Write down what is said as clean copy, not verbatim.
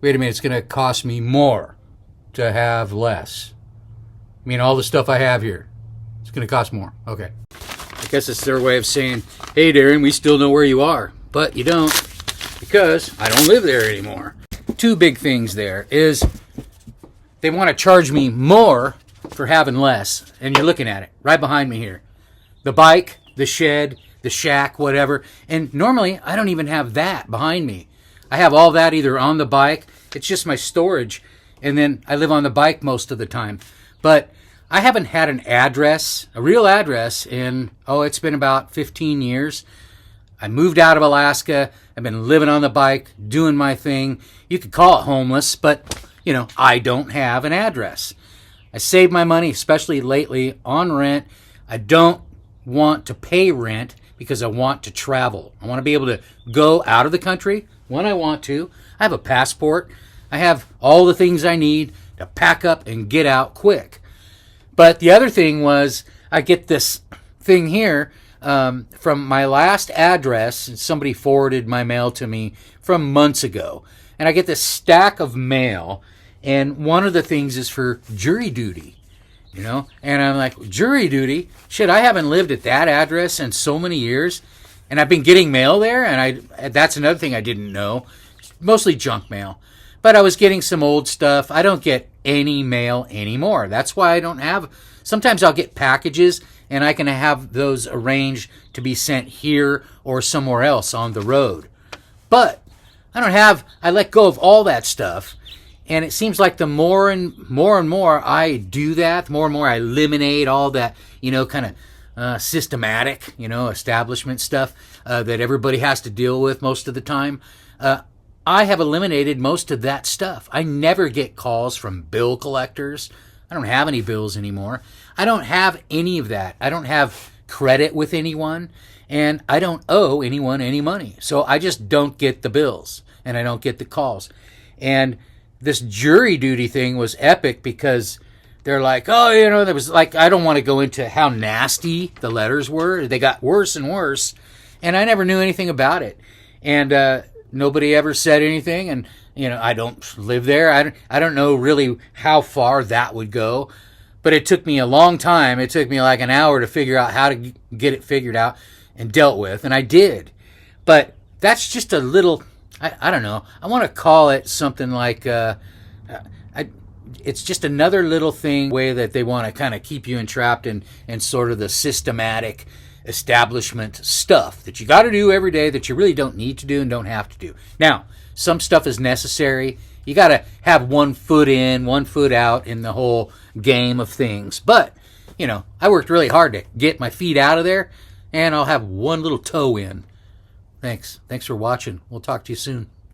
wait a minute, it's going to cost me more to have less. I mean, all the stuff I have here, it's going to cost more. Okay. I guess it's their way of saying, hey, Darren, we still know where you are. But you don't, because I don't live there anymore. Two big things there is they want to charge me more for having less. And you're looking at it right behind me here. The bike, the shed, the shack, whatever. And normally, I don't even have that behind me. I have all that either on the bike. It's just my storage. And then I live on the bike most of the time. But I haven't had an address, a real address, in, it's been about 15 years. I moved out of Alaska. I've been living on the bike, doing my thing. You could call it homeless, but, I don't have an address. I save my money, especially lately, on rent. I don't want to pay rent because I want to travel. I want to be able to go out of the country when I want to. I have a passport. I have all the things I need to pack up and get out quick. But the other thing was I get this thing here from my last address. Somebody forwarded my mail to me from months ago. And I get this stack of mail. And one of the things is for jury duty. And I'm like, jury duty? Shit, I haven't lived at that address in so many years. And I've been getting mail there. And that's another thing I didn't know. Mostly junk mail. But I was getting some old stuff. I don't get any mail anymore. That's why I don't have... Sometimes I'll get packages, and I can have those arranged to be sent here or somewhere else on the road. But I let go of all that stuff. And it seems like the more and more I do that, the more and more I eliminate all that, kind of systematic, establishment stuff that everybody has to deal with most of the time. I have eliminated most of that stuff. I never get calls from bill collectors. I don't have any bills anymore. I don't have any of that. I don't have credit with anyone, and I don't owe anyone any money. So I just don't get the bills, and I don't get the calls. And this jury duty thing was epic because they're like, there was like, I don't want to go into how nasty the letters were. They got worse and worse, and I never knew anything about it. And nobody ever said anything, and I don't live there. I don't know really how far that would go, but it took me a long time. It took me like an hour to figure out how to get it figured out and dealt with, and I did. But that's just a little, I don't know. I want to call it something like, it's just another little thing, way that they want to kind of keep you entrapped in sort of the systematic establishment stuff that you got to do every day that you really don't need to do and don't have to do. Now, some stuff is necessary. You got to have 1 foot in, 1 foot out in the whole game of things. But, I worked really hard to get my feet out of there, and I'll have 1 little toe in. Thanks for watching. We'll talk to you soon.